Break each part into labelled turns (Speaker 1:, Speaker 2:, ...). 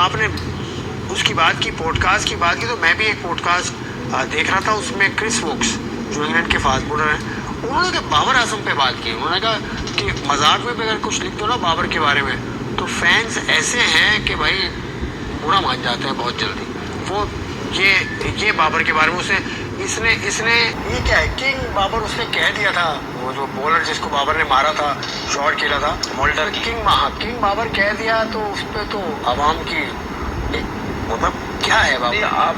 Speaker 1: आपने उसकी बात की, पॉडकास्ट की बात की, तो मैं भी एक पॉडकास्ट देख रहा था, उसमें क्रिस वोक्स जो इंग्लैंड के फास्ट बॉलर हैं, उन्होंने तो बाबर आजम पे बात की। उन्होंने कहा कि मजाक में भी अगर कुछ लिख दो ना बाबर के बारे में तो फैंस ऐसे हैं कि भाई बुरा मान जाते हैं बहुत जल्दी। वो ये बाबर के बारे में इसने ये क्या है, किंग बाबर उसने कह दिया था, वो जो बॉलर जिसको बाबर ने मारा था, शॉट खेला था मोल्डर, किंग बाबर कह दिया, तो उस पर तो आवाम की मतलब क्या है बाबर।
Speaker 2: आप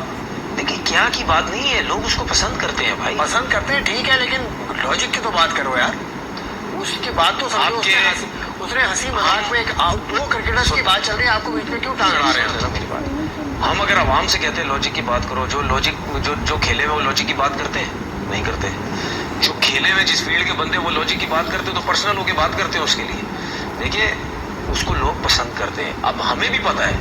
Speaker 2: देखिए क्या की बात नहीं है, लोग उसको पसंद करते हैं भाई,
Speaker 1: पसंद करते हैं, ठीक है, लेकिन लॉजिक की तो बात करो यार। उसकी बात तो समझो, उसने हंसी मजाक में एक दो क्रिकेटर्स की बात चल रही है, आपको बीच में क्यों टांग अड़ा रहे हैं?
Speaker 2: मेरी बात, हम अगर आवाम से कहते हैं लॉजिक की बात करो, जो लॉजिक जो खेले में वो लॉजिक की बात करते हैं, नहीं करते। जो खेले में जिस फील्ड के बंदे वो लॉजिक की बात करते हैं, तो पर्सनल होकर बात करते हैं उसके लिए। देखिए उसको लोग पसंद करते हैं। अब हमें भी पता है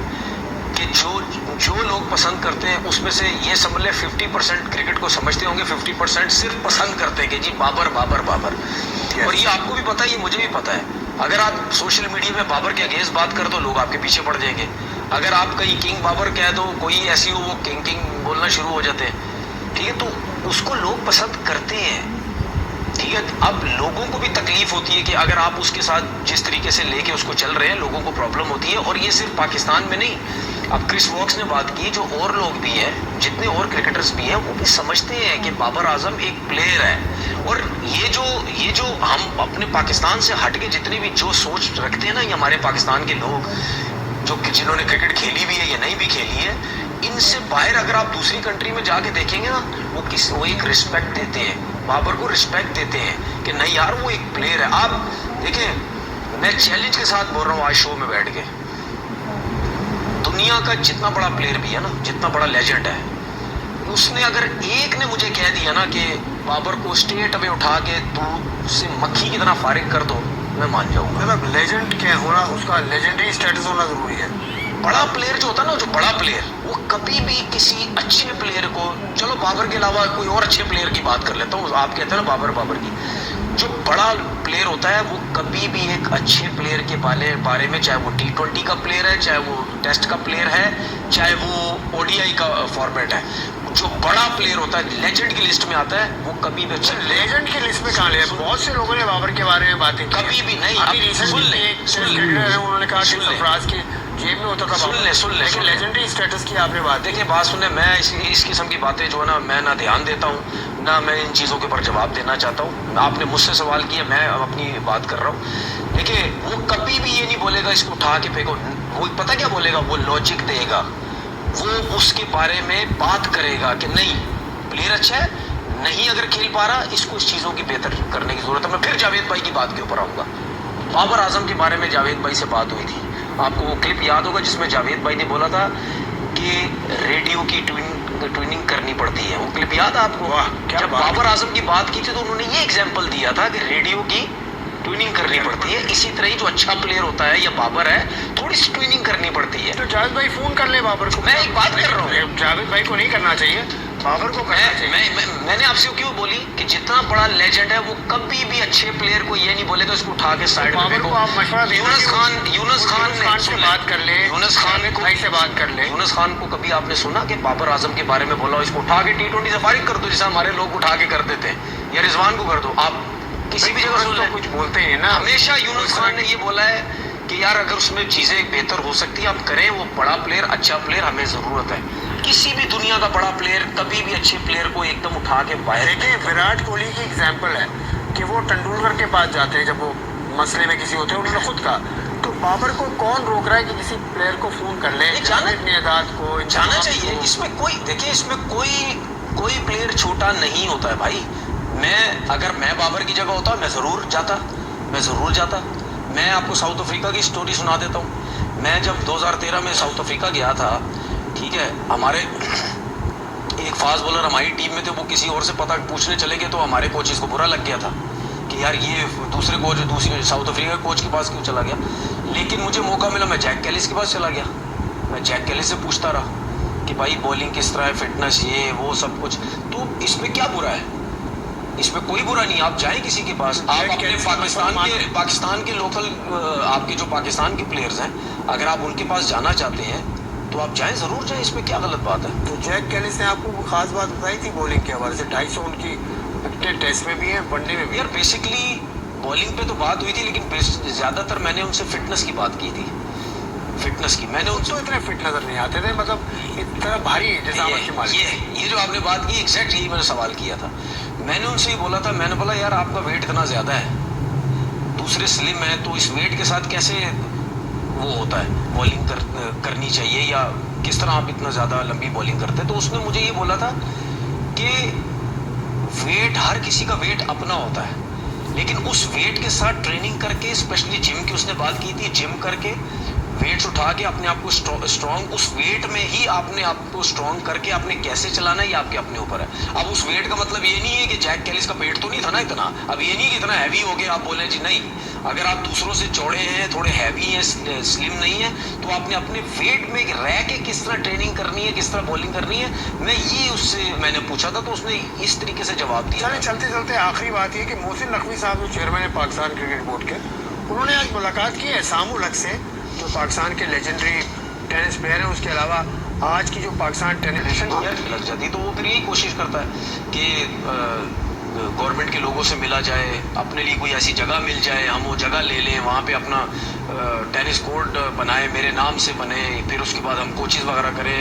Speaker 2: कि जो लोग पसंद करते हैं उसमें से ये समझ ले 50% क्रिकेट को समझते होंगे, 50% सिर्फ पसंद करते हैं कि जी बाबर बाबर बाबर। और ये आपको भी पता है, ये मुझे भी पता है। अगर आप सोशल मीडिया में बाबर के अगेंस्ट बात कर दो, लोग आपके पीछे पड़ जाएंगे। अगर आप कहीं किंग बाबर कह दो, कोई ऐसी हो, वो किंग बोलना शुरू हो जाते हैं। ठीक है, तो उसको लोग पसंद करते हैं। ठीक है, अब लोगों को भी तकलीफ होती है कि अगर आप उसके साथ जिस तरीके से लेके उसको चल रहे हैं, लोगों को प्रॉब्लम होती है। और ये सिर्फ पाकिस्तान में नहीं, अब क्रिस वॉक्स ने बात की, जो और लोग भी हैं, जितने और क्रिकेटर्स भी हैं, वो भी समझते हैं कि बाबर आजम एक प्लेयर है। और ये जो हम अपने पाकिस्तान से हट के जितने भी जो सोच रखते हैं ना, ये हमारे पाकिस्तान के लोग जो जिन्होंने क्रिकेट खेली भी है या नहीं भी खेली है, इनसे बाहर अगर आप दूसरी कंट्री में जाके देखेंगे ना, वो एक रिस्पेक्ट देते हैं, बाबर को रिस्पेक्ट देते हैं कि नहीं यार वो एक प्लेयर है। आप देखें, मैं चैलेंज के साथ बोल रहा हूँ आज शो में बैठ के, दुनिया का जितना बड़ा प्लेयर भी है ना, जितना बड़ा लेजेंड है, उसने अगर एक ने मुझे कह दिया ना कि बाबर को स्टेट में उठा के दूध से मक्खी की तरह फारिग कर दो, मैं मान जाऊंगा।
Speaker 1: मतलब लेजेंड क्या होना, उसका लेजेंडरी स्टेटस होना जरूरी है।
Speaker 2: बड़ा प्लेयर जो होता है ना, जो बड़ा प्लेयर, वो कभी भी किसी अच्छे प्लेयर को, चलो बाबर के अलावा कोई और अच्छे प्लेयर की बात कर लेता हूँ, आप कहते हैं ना बाबर की, जो बड़ा प्लेयर होता है वो कभी भी एक अच्छे प्लेयर के बारे में, चाहे वो T20 का प्लेयर है, चाहे वो टेस्ट का प्लेयर है, चाहे वो ODI का फॉर्मेट है, जो बड़ा प्लेयर होता है लेजेंड की लिस्ट में आता है, वो कभी भी अच्छे
Speaker 1: लेजेंड की लिस्ट में कहाँ ले? बहुत से लोगों ने बाबर के बारे में बातें की,
Speaker 2: कभी भी नहीं।
Speaker 1: उन्होंने कहा कि सरफराज की जेब में होता था।
Speaker 2: सुन ले,
Speaker 1: लेकिन लेजेंडरी स्टेटस की आपने बात
Speaker 2: देखिए, बात सुने, मैं इस किस्म की बातें जो है ना, मैं ना ध्यान देता हूँ, ना मैं इन चीज़ों के ऊपर जवाब देना चाहता हूँ। आपने मुझसे सवाल किया, मैं अब अपनी बात कर रहा हूँ। देखिए वो कभी भी ये नहीं बोलेगा इसको उठा के फेंको, वो पता क्या बोलेगा, वो लॉजिक देगा, वो उसके बारे में बात करेगा कि नहीं प्लेयर अच्छा है, नहीं अगर खेल पा रहा, इसको इस चीज़ों की बेहतर करने की जरूरत है। मैं फिर जावेद भाई की बात के ऊपर आऊँगा। बाबर आजम के बारे में जावेद भाई से बात हुई थी, आपको वो क्लिप याद होगा जिसमें जावेद भाई ने बोला था कि रेडियो की ट्यूनिंग करनी पड़ती है। वो क्लिप याद है आपको? जब बाबर आजम की बात की थी तो उन्होंने ये एग्जांपल दिया था कि रेडियो की ट्यूनिंग करनी पड़ती है। इसी तरह ही जो अच्छा प्लेयर होता है या बाबर है, थोड़ी सी ट्यूनिंग करनी पड़ती है।
Speaker 1: तो जावेद भाई फोन कर ले बाबर को।
Speaker 2: मैं एक बात कर रहा हूँ,
Speaker 1: जावेद भाई को नहीं करना चाहिए, बाबर को करना चाहिए।
Speaker 2: मैंने आपसे क्यों बोली कि जितना बड़ा लेजेंड है वो कभी भी अच्छे प्लेयर को ये नहीं बोलेगा इसको उठा के साइड में फेंको।
Speaker 1: आप मशवरा दें,
Speaker 2: यूनुस खान
Speaker 1: से बात कर ले,
Speaker 2: यूनुस खान
Speaker 1: भाई से बात कर ले।
Speaker 2: यूनुस खान को कभी आपने सुना कि बाबर आजम के बारे में बोला इसको उठा के T20 से फारिग कर दो, जैसे हमारे लोग उठा के कर देते हैं, या रिजवान को कर दो? आप किसी भी जगह सुन लो,
Speaker 1: कुछ बोलते हैं ना।
Speaker 2: हमेशा यूनुस खान ने ये बोला है कि यार अगर उसमें चीजें बेहतर हो सकती है आप करें, वो बड़ा प्लेयर, अच्छा प्लेयर हमें जरूरत है। किसी भी दुनिया का बड़ा प्लेयर कभी भी अच्छे प्लेयर को एकदम उठा के बाहर।
Speaker 1: देखिए विराट कोहली की एग्जांपल है कि वो तेंदुलकर के पास जाते हैं जब वो मसले में किसी होते हैं, उन्होंने खुद कहा। तो बाबर को कौन रोक रहा है कि किसी प्लेयर को फोन कर ले? जावेद को
Speaker 2: जाना चाहिए, इसमें कोई, देखिए इसमें कोई प्लेयर छोटा नहीं होता है भाई। अगर मैं बाबर की जगह होता मैं जरूर जाता। मैं आपको साउथ अफ्रीका की स्टोरी सुना देता हूँ। मैं जब 2013 में साउथ अफ्रीका गया था, ठीक है, हमारे एक फास्ट बॉलर हमारी टीम में थे, वो किसी और से पता पूछने चले गए, तो हमारे कोचेस को बुरा लग गया था कि यार ये दूसरे साउथ अफ्रीका के कोच के पास क्यों चला गया। लेकिन मुझे मौका मिला, मैं जैक कैलिस के पास चला गया। मैं जैक कैलिस से पूछता रहा कि भाई बॉलिंग किस तरह है, फिटनेस, ये वो सब कुछ। तो इसमें क्या बुरा है? इसमें कोई बुरा नहीं, आप जाएं किसी के पास। आप अपने पाकिस्तान के लोकल, आपके जो पाकिस्तान के प्लेयर्स हैं, अगर आप उनके पास जाना चाहते हैं तो आप जाएं, जरूर जाएं, इसमें क्या गलत बात है।
Speaker 1: तो जैक कैलिस ने आपको कोई खास बात बताई थी बॉलिंग के हवाले से? 250 उनकी विकेटें टेस्ट में भी है, वनडे में भी।
Speaker 2: यार बेसिकली बॉलिंग पे तो बात हुई थी, लेकिन ज्यादातर मैंने उनसे फिटनेस की बात की थी। फिटनेस की मैंने उनसे
Speaker 1: तो इतने फिट नजर नहीं आते थे, मतलब इतना भारी जैसा की मालिक।
Speaker 2: ये जो आपने बात की एग्जैक्ट यही मैंने सवाल किया था। मैंने उनसे ही बोला था, मैंने बोला यार आपका वेट इतना ज्यादा है, दूसरे स्लिम है, तो इस वेट के साथ कैसे वो होता है बॉलिंग करनी चाहिए, या किस तरह आप इतना ज्यादा लंबी बॉलिंग करते हैं। तो उसने मुझे ये बोला था कि वेट, हर किसी का वेट अपना होता है, लेकिन उस वेट के साथ ट्रेनिंग करके, स्पेशली जिम की उसने बात की थी, जिम करके वेट्स उठा के अपने आप को स्ट्रॉन्ग, उस वेट में ही आपने आपको स्ट्रॉन्ग करके आपने कैसे चलाना है ये आपके अपने ऊपर है। अब उस वेट का मतलब ये नहीं है कि जैक कैलिस का पेट तो नहीं था ना इतना, अब ये नहीं कि इतना हैवी हो गया आप बोले जी नहीं। अगर आप दूसरों से चौड़े हैं, थोड़े हैवी हैं, स्लिम नहीं है, तो आपने अपने वेट में रह के किस तरह ट्रेनिंग करनी है, किस तरह बॉलिंग करनी है, मैं ये उससे मैंने पूछा था, तो उसने इस तरीके से जवाब दिया।
Speaker 1: चलते चलते आखिरी बात ये कि मोहसिन नकवी साहब जो चेयरमैन है पाकिस्तान क्रिकेट बोर्ड के, उन्होंने आज मुलाकात की है सामू हक से, जो पाकिस्तान के लेजेंडरी टेनिस प्लेयर हैं। उसके अलावा आज की जो पाकिस्तान टेनिस नेशन
Speaker 2: लग जाती, तो वो फिर यही कोशिश करता है कि गवर्नमेंट के लोगों से मिला जाए, अपने लिए कोई ऐसी जगह मिल जाए, हम वो जगह ले लें, वहाँ पे अपना टेनिस कोर्ट बनाए, मेरे नाम से बने, फिर उसके बाद हम कोचेज वगैरह करें,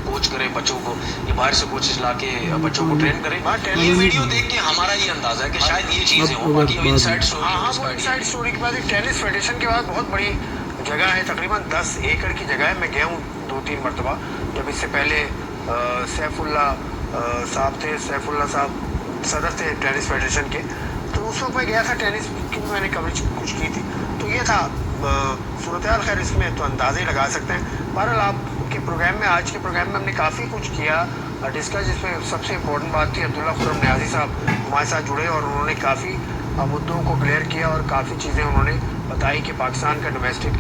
Speaker 2: कोच करें बच्चों को, ये बाहर से कोचेज ला के बच्चों को ट्रेन करें। ये वीडियो देख के हमारा ये अंदाजा है कि शायद ये चीज़ें हो, बाकी इनसाइड
Speaker 1: स्टोरी के बाद टेनिस फेडरेशन के बाद बहुत बड़ी जगह है, तकरीबन 10 एकड़ की जगह है। मैं गया हूँ 2-3 मरतबा, जब इससे पहले सैफुल्ला साहब थे, सैफुल्ला साहब सदर थे टेनिस फेडरेशन के, तो उस वक्त मैं गया था, टेनिस की मैंने कवरेज कुछ की थी, तो ये था सूरत हाल। खैर इसमें तो अंदाजे ही लगा सकते हैं। बहरहाल आपके प्रोग्राम में, आज के प्रोग्राम में हमने काफ़ी कुछ किया डिस्कस, जिसमें सबसे इम्पोर्टेंट बात थी अब्दुल्ला खुर्रम न्याजी साहब हमारे साथ जुड़े और उन्होंने काफ़ी मुद्दों को क्लियर किया और काफ़ी चीज़ें उन्होंने बताई कि पाकिस्तान का डोमेस्टिक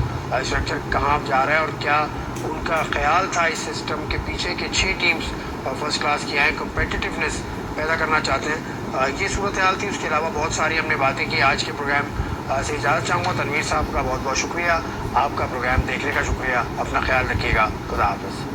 Speaker 1: स्ट्रक्चर कहाँ जा रहा है और क्या उनका ख्याल था इस सिस्टम के पीछे कि 6 टीम्स फर्स्ट क्लास की आए, कम्पिटिटिवनेस पैदा करना चाहते हैं। ये सूरत हाल थी। उसके अलावा बहुत सारी हमने बातें की। आज के प्रोग्राम से इजाज़त चाहूँगा। तनवीर साहब का बहुत बहुत शुक्रिया, आपका प्रोग्राम देखने का शुक्रिया। अपना ख्याल रखिएगा। खुदा हाफ़िज़।